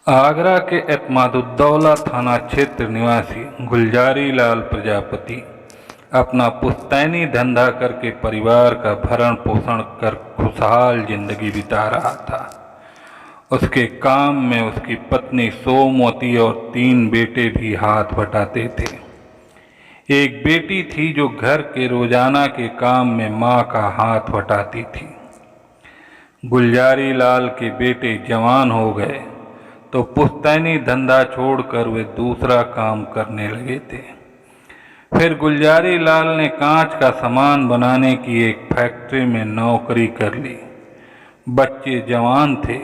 आगरा के एतमादुद्दौला थाना क्षेत्र निवासी गुलजारी लाल प्रजापति अपना पुश्तैनी धंधा करके परिवार का भरण पोषण कर खुशहाल जिंदगी बिता रहा था। उसके काम में उसकी पत्नी सोमवती और 3 बेटे भी हाथ बटाते थे। एक बेटी थी जो घर के रोजाना के काम में माँ का हाथ बटाती थी। गुलजारी लाल के बेटे जवान हो गए तो पुश्तैनी धंधा छोड़कर वे दूसरा काम करने लगे थे। फिर गुलजारी लाल ने कांच का सामान बनाने की एक फैक्ट्री में नौकरी कर ली। बच्चे जवान थे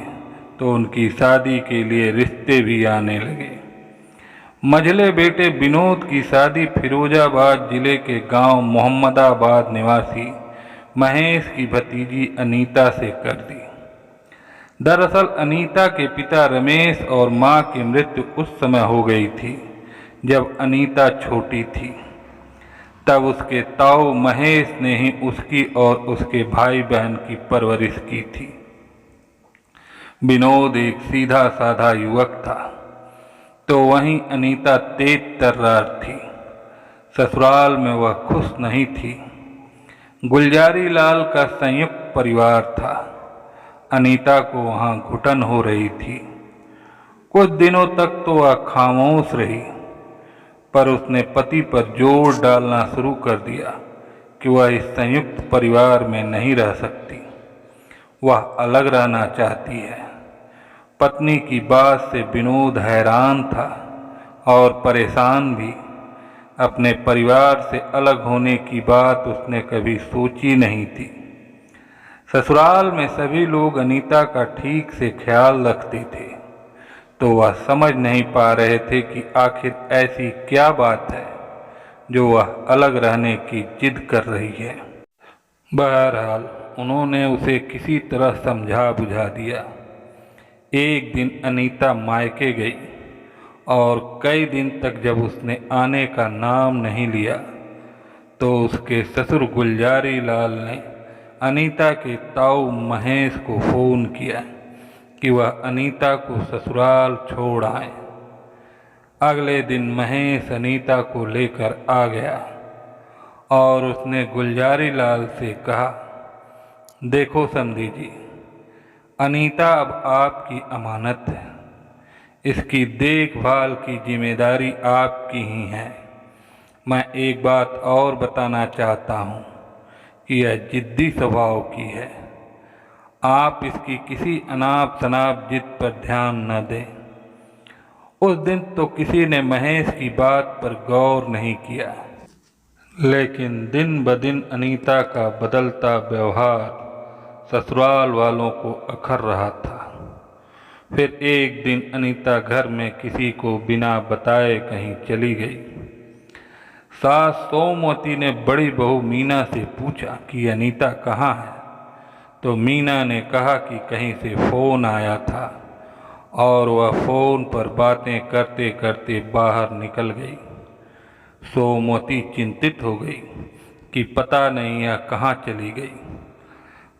तो उनकी शादी के लिए रिश्ते भी आने लगे। मझले बेटे विनोद की शादी फिरोजाबाद जिले के गांव मोहम्मदाबाद निवासी महेश की भतीजी अनीता से कर दी। दरअसल अनीता के पिता रमेश और मां की मृत्यु उस समय हो गई थी जब अनीता छोटी थी। तब उसके ताऊ महेश ने ही उसकी और उसके भाई बहन की परवरिश की थी। विनोद एक सीधा साधा युवक था तो वहीं अनीता तेज तर्रार थी। ससुराल में वह खुश नहीं थी। गुलजारी लाल का संयुक्त परिवार था। अनीता को वहाँ घुटन हो रही थी। कुछ दिनों तक तो वह खामोश रही, पर उसने पति पर जोर डालना शुरू कर दिया कि वह इस संयुक्त परिवार में नहीं रह सकती, वह अलग रहना चाहती है। पत्नी की बात से विनोद हैरान था और परेशान भी। अपने परिवार से अलग होने की बात उसने कभी सोची नहीं थी। ससुराल में सभी लोग अनीता का ठीक से ख्याल रखते थे तो वह समझ नहीं पा रहे थे कि आखिर ऐसी क्या बात है जो वह अलग रहने की जिद कर रही है। बहरहाल उन्होंने उसे किसी तरह समझा बुझा दिया। एक दिन अनीता मायके गई और कई दिन तक जब उसने आने का नाम नहीं लिया तो उसके ससुर गुलजारी लाल ने अनीता के ताऊ महेश को फ़ोन किया कि वह अनीता को ससुराल छोड़ आए। अगले दिन महेश अनीता को लेकर आ गया और उसने गुलजारी लाल से कहा, देखो समधी जी, अनीता अब आपकी अमानत है। इसकी देखभाल की जिम्मेदारी आपकी ही है। मैं एक बात और बताना चाहता हूँ कि यह जिद्दी स्वभाव की है। आप इसकी किसी अनाप शनाप जिद पर ध्यान न दें। उस दिन तो किसी ने महेश की बात पर गौर नहीं किया, लेकिन दिन ब दिन अनीता का बदलता व्यवहार ससुराल वालों को अखर रहा था। फिर एक दिन अनीता घर में किसी को बिना बताए कहीं चली गई। सास सोमवती ने बड़ी बहू मीना से पूछा कि अनीता कहाँ है, तो मीना ने कहा कि कहीं से फ़ोन आया था और वह फ़ोन पर बातें करते करते बाहर निकल गई। सोमवती चिंतित हो गई कि पता नहीं यह कहाँ चली गई।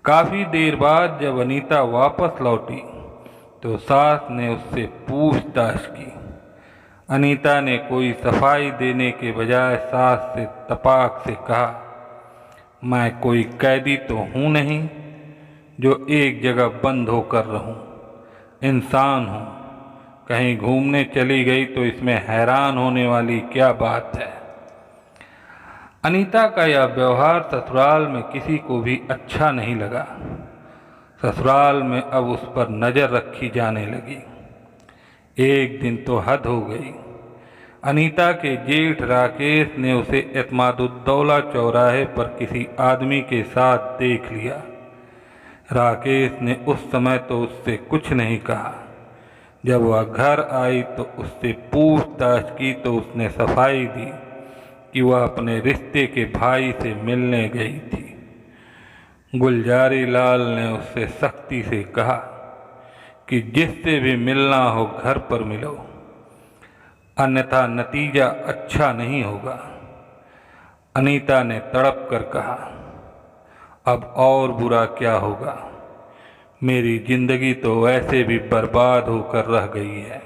काफ़ी देर बाद जब अनीता वापस लौटी तो सास ने उससे पूछताछ की। अनीता ने कोई सफाई देने के बजाय सास से तपाक से कहा, मैं कोई कैदी तो हूँ नहीं जो एक जगह बंद होकर रहूँ। इंसान हूँ, कहीं घूमने चली गई तो इसमें हैरान होने वाली क्या बात है। अनीता का यह व्यवहार ससुराल में किसी को भी अच्छा नहीं लगा। ससुराल में अब उस पर नज़र रखी जाने लगी। एक दिन तो हद हो गई। अनीता के जेठ राकेश ने उसे एतमादुद्दौला चौराहे पर किसी आदमी के साथ देख लिया। राकेश ने उस समय तो उससे कुछ नहीं कहा। जब वह घर आई तो उससे पूछताछ की तो उसने सफाई दी कि वह अपने रिश्ते के भाई से मिलने गई थी। गुलजारी लाल ने उससे सख्ती से कहा कि जिससे भी मिलना हो घर पर मिलो, अन्यथा नतीजा अच्छा नहीं होगा। अनीता ने तड़प कर कहा, अब और बुरा क्या होगा। मेरी जिंदगी तो वैसे भी बर्बाद होकर रह गई है।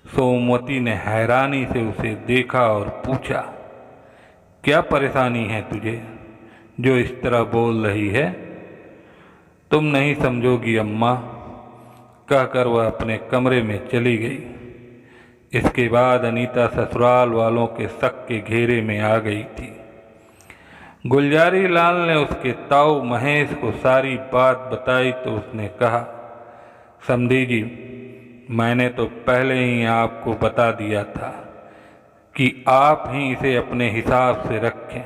सोमवती ने हैरानी से उसे देखा और पूछा, क्या परेशानी है तुझे जो इस तरह बोल रही है? तुम नहीं समझोगी अम्मा, कहकर वह अपने कमरे में चली गई। इसके बाद अनीता ससुराल वालों के शक के घेरे में आ गई थी। गुलजारी लाल ने उसके ताऊ महेश को सारी बात बताई तो उसने कहा, समधी जी, मैंने तो पहले ही आपको बता दिया था कि आप ही इसे अपने हिसाब से रखें,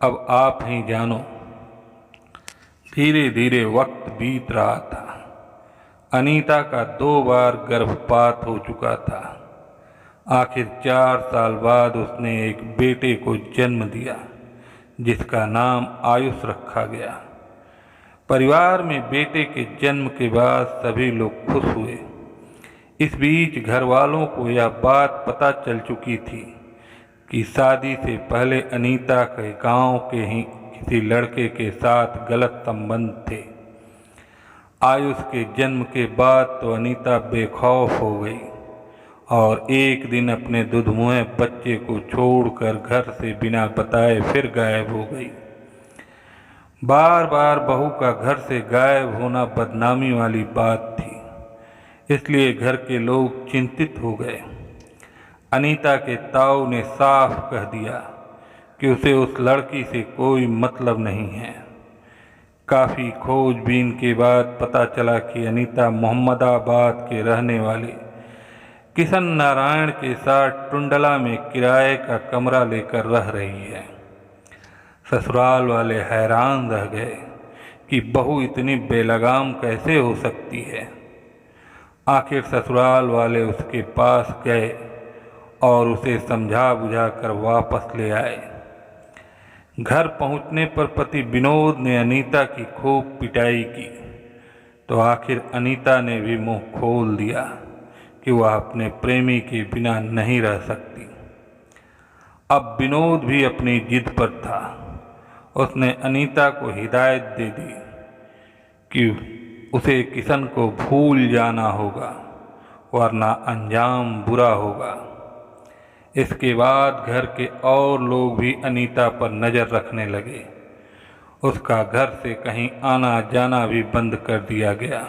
अब आप ही जानो। धीरे धीरे वक्त बीत रहा था। अनीता का 2 बार गर्भपात हो चुका था। आखिर 4 साल बाद उसने एक बेटे को जन्म दिया जिसका नाम आयुष रखा गया। परिवार में बेटे के जन्म के बाद सभी लोग खुश हुए। इस बीच घर वालों को यह बात पता चल चुकी थी कि शादी से पहले अनीता के गांव के ही किसी लड़के के साथ गलत संबंध थे। आयुष के जन्म के बाद तो अनीता बेखौफ हो गई और एक दिन अपने दुधमुहे बच्चे को छोड़कर घर से बिना बताए फिर गायब हो गई। बार बार बहू का घर से गायब होना बदनामी वाली बात थी, इसलिए घर के लोग चिंतित हो गए। अनीता के ताऊ ने साफ कह दिया कि उसे उस लड़की से कोई मतलब नहीं है। काफ़ी खोजबीन के बाद पता चला कि अनीता मोहम्मदाबाद के रहने वाले किशन नारायण के साथ टुंडला में किराए का कमरा लेकर रह रही है। ससुराल वाले हैरान रह गए कि बहू इतनी बेलगाम कैसे हो सकती है। आखिर ससुराल वाले उसके पास गए और उसे समझा बुझाकर वापस ले आए। घर पहुंचने पर पति विनोद ने अनीता की खूब पिटाई की तो आखिर अनीता ने भी मुंह खोल दिया कि वह अपने प्रेमी के बिना नहीं रह सकती। अब विनोद भी अपनी जिद पर था। उसने अनीता को हिदायत दे दी कि उसे किशन को भूल जाना होगा वरना अंजाम बुरा होगा। इसके बाद घर के और लोग भी अनीता पर नज़र रखने लगे। उसका घर से कहीं आना जाना भी बंद कर दिया गया।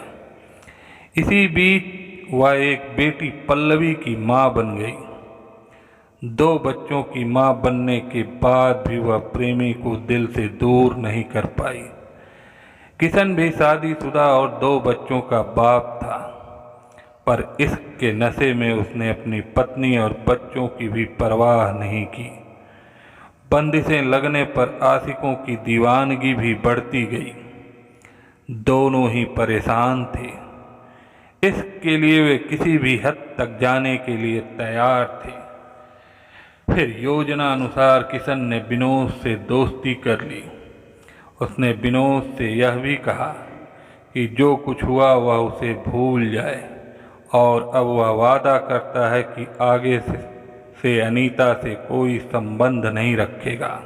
इसी बीच वह एक बेटी पल्लवी की मां बन गई। 2 बच्चों की मां बनने के बाद भी वह प्रेमी को दिल से दूर नहीं कर पाई। किशन भी शादीशुदा और 2 बच्चों का बाप था, पर इश्क के नशे में उसने अपनी पत्नी और बच्चों की भी परवाह नहीं की। बंदिशें लगने पर आशिकों की दीवानगी भी बढ़ती गई। दोनों ही परेशान थे। इश्क के लिए वे किसी भी हद तक जाने के लिए तैयार थे। फिर योजना अनुसार किशन ने विनोद से दोस्ती कर ली। उसने विनोद से यह भी कहा कि जो कुछ हुआ वह उसे भूल जाए और अब वह वादा करता है कि आगे से अनीता से कोई संबंध नहीं रखेगा।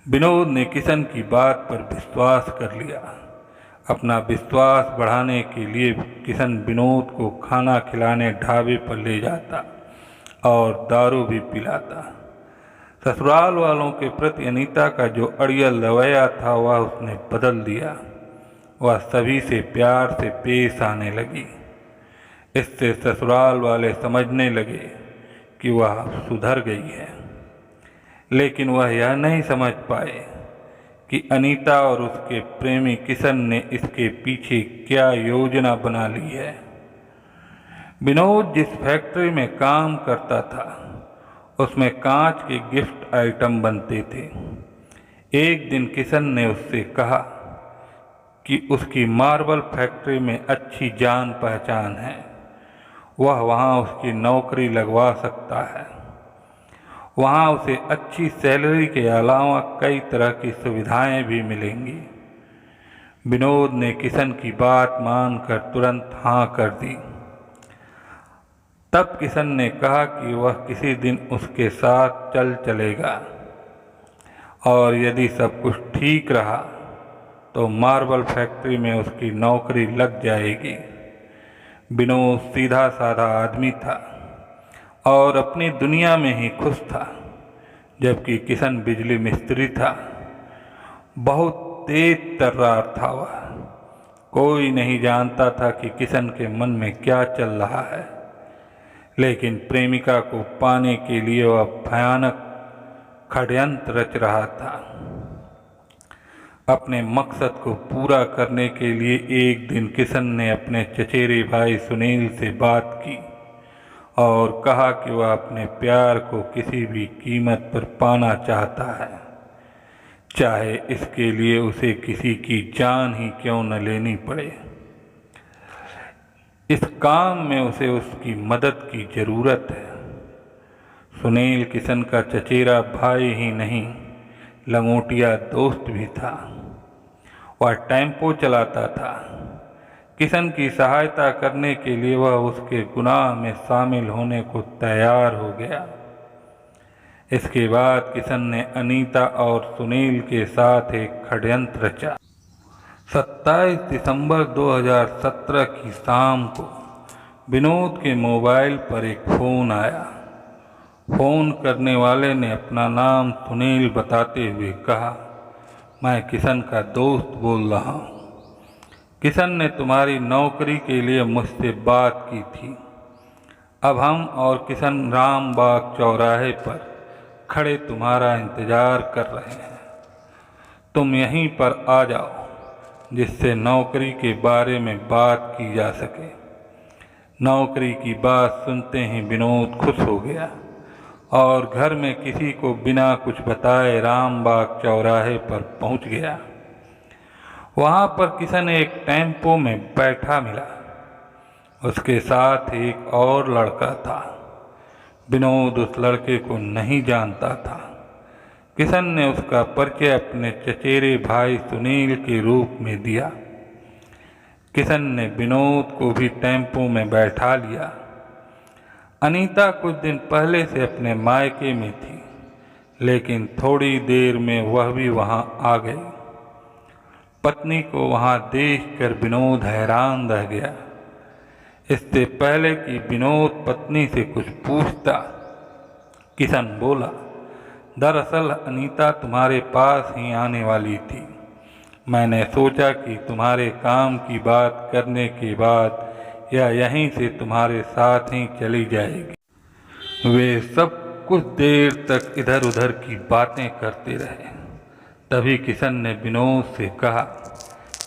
विनोद ने किशन की बात पर विश्वास कर लिया। अपना विश्वास बढ़ाने के लिए किशन विनोद को खाना खिलाने ढाबे पर ले जाता और दारू भी पिलाता। ससुराल वालों के प्रति अनीता का जो अड़ियल रवैया था वह उसने बदल दिया। वह सभी से प्यार से पेश आने लगी। इससे ससुराल वाले समझने लगे कि वह सुधर गई है, लेकिन वह यह नहीं समझ पाए कि अनीता और उसके प्रेमी किशन ने इसके पीछे क्या योजना बना ली है। विनोद जिस फैक्ट्री में काम करता था उसमें कांच के गिफ्ट आइटम बनते थे। एक दिन किशन ने उससे कहा कि उसकी मार्बल फैक्ट्री में अच्छी जान पहचान है, वह वहाँ उसकी नौकरी लगवा सकता है। वहाँ उसे अच्छी सैलरी के अलावा कई तरह की सुविधाएं भी मिलेंगी। विनोद ने किशन की बात मानकर तुरंत हाँ कर दी। तब किशन ने कहा कि वह किसी दिन उसके साथ चलेगा और यदि सब कुछ ठीक रहा तो मार्बल फैक्ट्री में उसकी नौकरी लग जाएगी। विनोद सीधा साधा आदमी था और अपनी दुनिया में ही खुश था, जबकि किशन बिजली मिस्त्री था। बहुत तेज तर्रार था वह। कोई नहीं जानता था कि किशन के मन में क्या चल रहा है, लेकिन प्रेमिका को पाने के लिए वह भयानक षड्यंत्र रच रहा था। अपने मकसद को पूरा करने के लिए एक दिन किशन ने अपने चचेरे भाई सुनील से बात की और कहा कि वह अपने प्यार को किसी भी कीमत पर पाना चाहता है, चाहे इसके लिए उसे किसी की जान ही क्यों न लेनी पड़े। इस काम में उसे उसकी मदद की ज़रूरत है। सुनील किशन का चचेरा भाई ही नहीं, लंगोटिया दोस्त भी था। वह टेम्पो चलाता था। किशन की सहायता करने के लिए वह उसके गुनाह में शामिल होने को तैयार हो गया। इसके बाद किशन ने अनीता और सुनील के साथ एक षड्यंत्र रचा। 27 दिसंबर 2017 की शाम को विनोद के मोबाइल पर एक फ़ोन आया। फ़ोन करने वाले ने अपना नाम सुनील बताते हुए कहा, मैं किशन का दोस्त बोल रहा हूँ। किशन ने तुम्हारी नौकरी के लिए मुझसे बात की थी। अब हम और किशन रामबाग चौराहे पर खड़े तुम्हारा इंतज़ार कर रहे हैं। तुम यहीं पर आ जाओ, जिससे नौकरी के बारे में बात की जा सके। नौकरी की बात सुनते ही विनोद खुश हो गया और घर में किसी को बिना कुछ बताए रामबाग चौराहे पर पहुंच गया। वहां पर किशन एक टेम्पो में बैठा मिला। उसके साथ एक और लड़का था। विनोद उस लड़के को नहीं जानता था। किशन ने उसका परिचय अपने चचेरे भाई सुनील के रूप में दिया। किशन ने विनोद को भी टेम्पो में बैठा लिया। अनीता कुछ दिन पहले से अपने मायके में थी, लेकिन थोड़ी देर में वह भी वहां आ गई। पत्नी को वहां देखकर विनोद हैरान रह गया। इससे पहले कि विनोद पत्नी से कुछ पूछता, किशन बोला, दरअसल अनीता तुम्हारे पास ही आने वाली थी। मैंने सोचा कि तुम्हारे काम की बात करने के बाद या यहीं से तुम्हारे साथ ही चली जाएगी। वे सब कुछ देर तक इधर उधर की बातें करते रहे। तभी किशन ने विनोद से कहा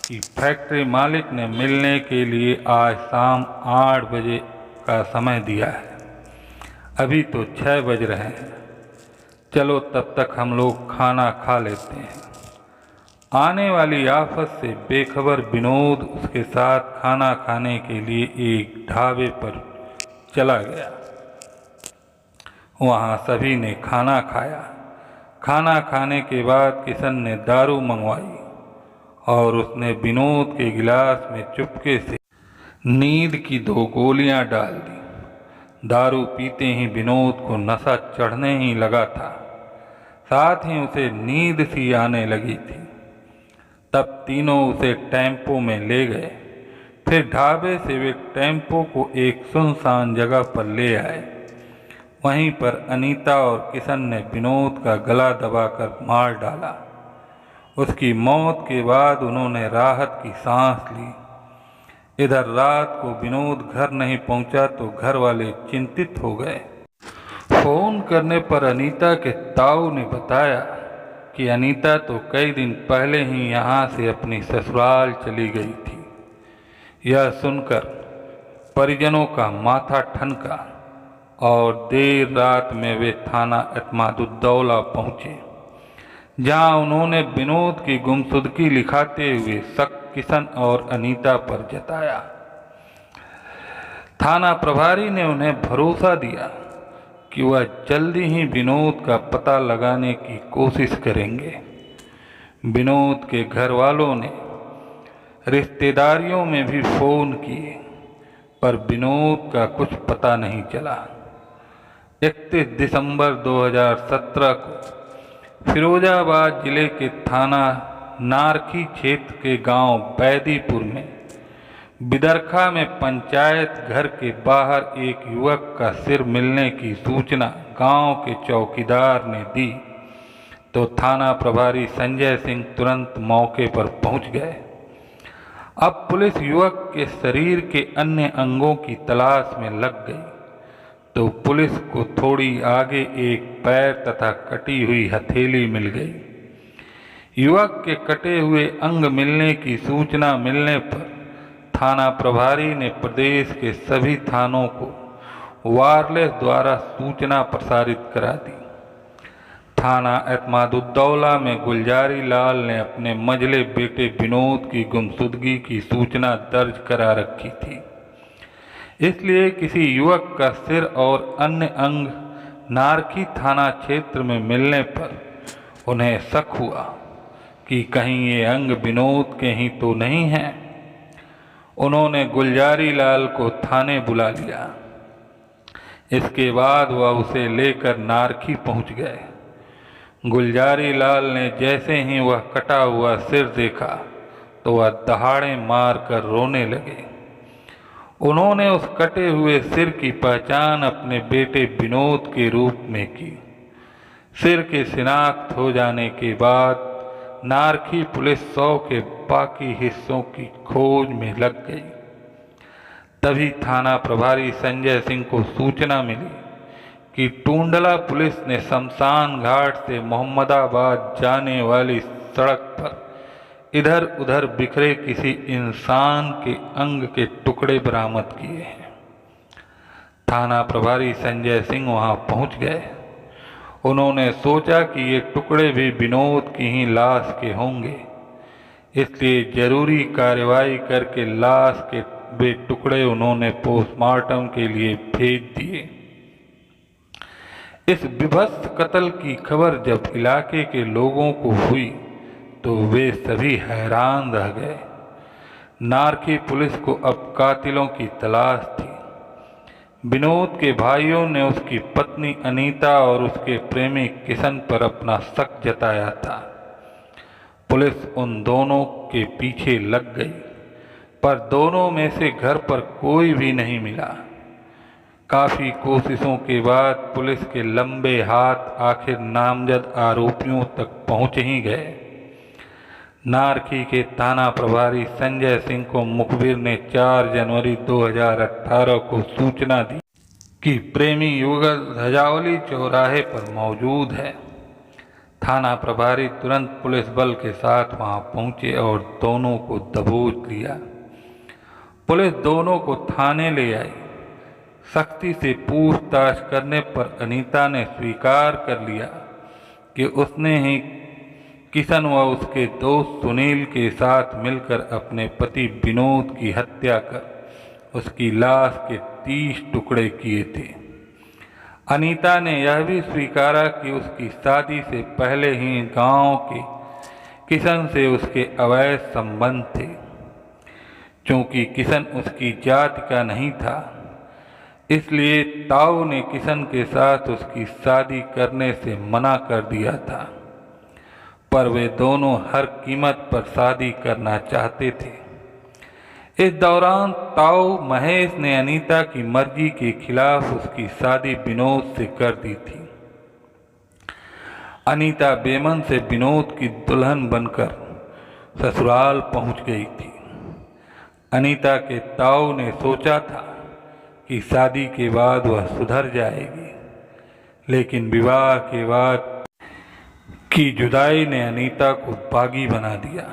कि फैक्ट्री मालिक ने मिलने के लिए आज शाम 8 बजे का समय दिया है। अभी तो 6 बज रहे हैं। चलो तब तक हम लोग खाना खा लेते हैं। आने वाली आफत से बेखबर विनोद उसके साथ खाना खाने के लिए एक ढाबे पर चला गया। वहाँ सभी ने खाना खाया। खाना खाने के बाद किशन ने दारू मंगवाई और उसने विनोद के गिलास में चुपके से नींद की 2 गोलियां डाल दी। दारू पीते ही विनोद को नशा चढ़ने ही लगा था। साथ ही उसे नींद सी आने लगी थी। तब तीनों उसे टेम्पो में ले गए। फिर ढाबे से वे टेम्पो को एक सुनसान जगह पर ले आए। वहीं पर अनीता और किशन ने विनोद का गला दबाकर मार डाला। उसकी मौत के बाद उन्होंने राहत की सांस ली। इधर रात को विनोद घर नहीं पहुंचा तो घर वाले चिंतित हो गए। फ़ोन करने पर अनीता के ताऊ ने बताया कि अनीता तो कई दिन पहले ही यहाँ से अपनी ससुराल चली गई थी। यह सुनकर परिजनों का माथा ठनका और देर रात में वे थाना एतमादुद्दौला पहुँचे, जहाँ उन्होंने विनोद की गुमशुदगी लिखाते हुए शक किशन और अनीता पर जताया। थाना प्रभारी ने उन्हें भरोसा दिया कि वह जल्दी ही विनोद का पता लगाने की कोशिश करेंगे। विनोद के घर वालों ने रिश्तेदारियों में भी फ़ोन किए, पर विनोद का कुछ पता नहीं चला। 31 दिसंबर 2017 को फिरोजाबाद जिले के थाना नारखी क्षेत्र के गांव बैदीपुर में बिदरखा में पंचायत घर के बाहर एक युवक का सिर मिलने की सूचना गांव के चौकीदार ने दी तो थाना प्रभारी संजय सिंह तुरंत मौके पर पहुंच गए। अब पुलिस युवक के शरीर के अन्य अंगों की तलाश में लग गई तो पुलिस को थोड़ी आगे एक पैर तथा कटी हुई हथेली मिल गई। युवक के कटे हुए अंग मिलने की सूचना मिलने पर थाना प्रभारी ने प्रदेश के सभी थानों को वायरलेस द्वारा सूचना प्रसारित करा दी। थाना एतमादुद्दौला में गुलजारी लाल ने अपने मझले बेटे विनोद की गुमशुदगी की सूचना दर्ज करा रखी थी, इसलिए किसी युवक का सिर और अन्य अंग नारखी थाना क्षेत्र में मिलने पर उन्हें शक हुआ कि कहीं ये अंग विनोद के ही तो नहीं हैं। उन्होंने गुलजारी लाल को थाने बुला लिया। इसके बाद वह उसे लेकर नारखी पहुंच गए। गुलजारी लाल ने जैसे ही वह कटा हुआ सिर देखा तो वह दहाड़े मार कर रोने लगे। उन्होंने उस कटे हुए सिर की पहचान अपने बेटे विनोद के रूप में की। सिर के शिनाख्त हो जाने के बाद नारखी पुलिस 100 के बाकी हिस्सों की खोज में लग गई। तभी थाना प्रभारी संजय सिंह को सूचना मिली कि टूंडला पुलिस ने शमशान घाट से मोहम्मदाबाद जाने वाली सड़क पर इधर उधर बिखरे किसी इंसान के अंग के टुकड़े बरामद किए हैं। थाना प्रभारी संजय सिंह वहां पहुंच गए। उन्होंने सोचा कि ये टुकड़े भी विनोद की ही लाश के होंगे, इसलिए जरूरी कार्रवाई करके लाश के वे टुकड़े उन्होंने पोस्टमार्टम के लिए भेज दिए। इस विभत्स कत्ल की खबर जब इलाके के लोगों को हुई तो वे सभी हैरान रह गए। नारखी पुलिस को अब कातिलों की तलाश थी। विनोद के भाइयों ने उसकी पत्नी अनीता और उसके प्रेमी किशन पर अपना शक जताया था। पुलिस उन दोनों के पीछे लग गई, पर दोनों में से घर पर कोई भी नहीं मिला। काफ़ी कोशिशों के बाद पुलिस के लंबे हाथ आखिर नामजद आरोपियों तक पहुंच ही गए। नारखी के थाना प्रभारी संजय सिंह को मुखबिर ने 4 जनवरी 2018 को सूचना दी कि प्रेमी युगल धजावली चौराहे पर मौजूद है। थाना प्रभारी तुरंत पुलिस बल के साथ वहां पहुंचे और दोनों को दबोच लिया। पुलिस दोनों को थाने ले आई। सख्ती से पूछताछ करने पर अनीता ने स्वीकार कर लिया कि उसने ही किशन व उसके दोस्त सुनील के साथ मिलकर अपने पति विनोद की हत्या कर उसकी लाश के 30 टुकड़े किए थे। अनीता ने यह भी स्वीकारा कि उसकी शादी से पहले ही गांव के किशन से उसके अवैध संबंध थे। चूंकि किशन उसकी जाति का नहीं था, इसलिए ताऊ ने किशन के साथ उसकी शादी करने से मना कर दिया था, पर वे दोनों हर कीमत पर शादी करना चाहते थे। इस दौरान ताऊ महेश ने अनीता की मर्जी के खिलाफ उसकी शादी विनोद से कर दी थी। अनीता बेमन से विनोद की दुल्हन बनकर ससुराल पहुंच गई थी। अनीता के ताऊ ने सोचा था कि शादी के बाद वह सुधर जाएगी, लेकिन विवाह के बाद की जुदाई ने अनीता को बागी बना दिया।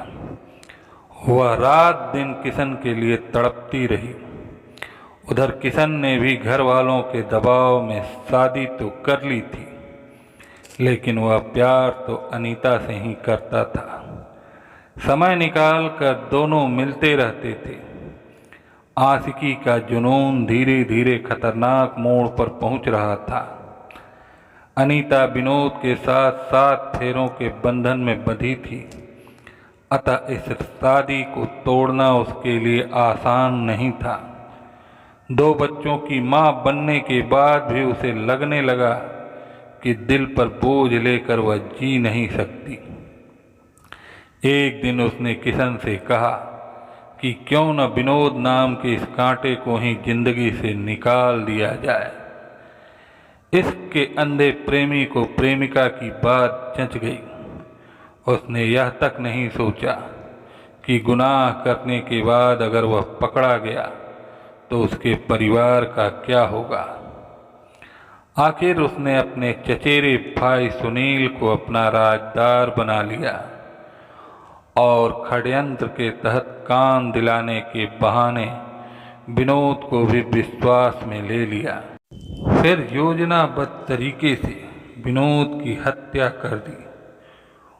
वह रात दिन किशन के लिए तड़पती रही। उधर किशन ने भी घर वालों के दबाव में शादी तो कर ली थी, लेकिन वह प्यार तो अनीता से ही करता था। समय निकाल कर दोनों मिलते रहते थे। आशिकी का जुनून धीरे धीरे खतरनाक मोड़ पर पहुंच रहा था। अनीता विनोद के साथ 7 फेरों के बंधन में बंधी थी, अतः इस शादी को तोड़ना उसके लिए आसान नहीं था। 2 बच्चों की मां बनने के बाद भी उसे लगने लगा कि दिल पर बोझ लेकर वह जी नहीं सकती। एक दिन उसने किशन से कहा कि क्यों न विनोद नाम के इस कांटे को ही जिंदगी से निकाल दिया जाए। इश्क के अंधे प्रेमी को प्रेमिका की बात जच गई। उसने यह तक नहीं सोचा कि गुनाह करने के बाद अगर वह पकड़ा गया तो उसके परिवार का क्या होगा। आखिर उसने अपने चचेरे भाई सुनील को अपना राजदार बना लिया और षड्यंत्र के तहत कान दिलाने के बहाने विनोद को भी विश्वास में ले लिया। फिर योजनाबद्ध तरीके से विनोद की हत्या कर दी।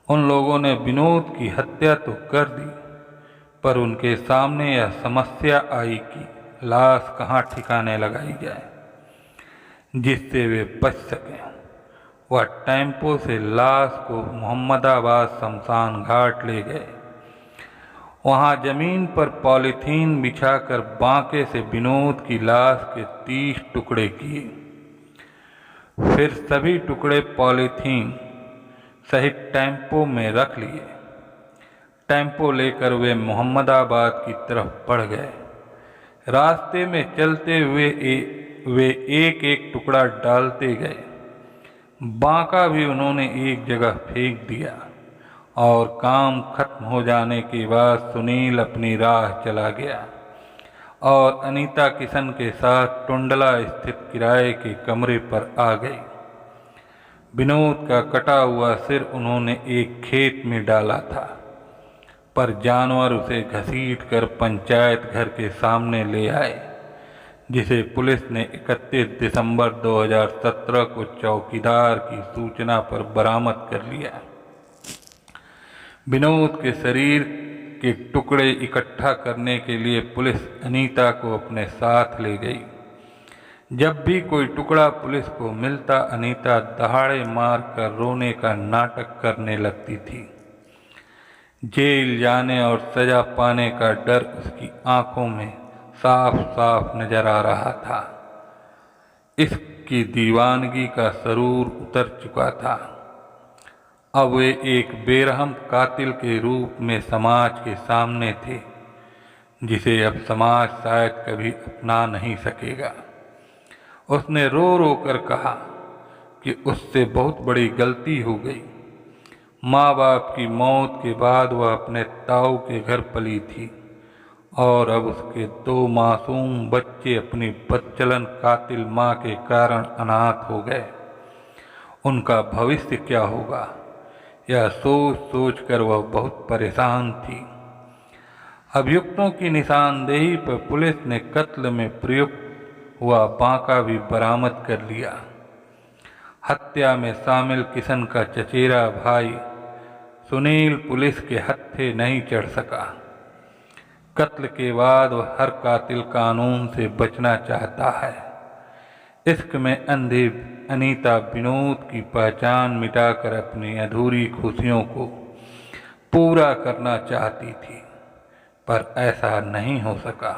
उन लोगों ने विनोद की हत्या तो कर दी, पर उनके सामने यह समस्या आई कि लाश कहाँ ठिकाने लगाई जाए जिससे वे बच सकें। वह टेम्पो से लाश को मोहम्मदाबाद शमशान घाट ले गए। वहाँ जमीन पर पॉलीथीन बिछाकर बांके से विनोद की लाश के 30 टुकड़े किए। फिर सभी टुकड़े पॉलीथीन सहित टेम्पो में रख लिए। टेम्पो लेकर वे मोहम्मदाबाद की तरफ बढ़ गए। रास्ते में चलते हुए वे एक एक टुकड़ा डालते गए। बांका भी उन्होंने एक जगह फेंक दिया और काम खत्म हो जाने के बाद सुनील अपनी राह चला गया और अनीता किशन के साथ टुंडला स्थित किराए के कमरे पर आ गई। विनोद का कटा हुआ सिर उन्होंने एक खेत में डाला था, पर जानवर उसे घसीटकर पंचायत घर के सामने ले आए, जिसे पुलिस ने 31 दिसंबर 2017 को चौकीदार की सूचना पर बरामद कर लिया। विनोद के शरीर के टुकड़े इकट्ठा करने के लिए पुलिस अनीता को अपने साथ ले गई। जब भी कोई टुकड़ा पुलिस को मिलता, अनीता दहाड़े मार कर रोने का नाटक करने लगती थी। जेल जाने और सजा पाने का डर उसकी आंखों में साफ साफ नजर आ रहा था। इसकी दीवानगी का सरूर उतर चुका था। अब वे एक बेरहम कातिल के रूप में समाज के सामने थे, जिसे अब समाज शायद कभी अपना नहीं सकेगा। उसने रो रो कर कहा कि उससे बहुत बड़ी गलती हो गई। माँ बाप की मौत के बाद वह अपने ताऊ के घर पली थी और अब उसके 2 मासूम बच्चे अपनी बदचलन कातिल माँ के कारण अनाथ हो गए। उनका भविष्य क्या होगा, यह सोच सोच कर वह बहुत परेशान थी। अभियुक्तों की निशानदेही पर पुलिस ने कत्ल में प्रयुक्त हुआ बांका भी बरामद कर लिया। हत्या में शामिल किशन का चचेरा भाई सुनील पुलिस के हत्थे नहीं चढ़ सका। कत्ल के बाद वह हर कातिल कानून से बचना चाहता है। इश्क में अंधी अनीता विनोद की पहचान मिटाकर अपनी अधूरी खुशियों को पूरा करना चाहती थी, पर ऐसा नहीं हो सका।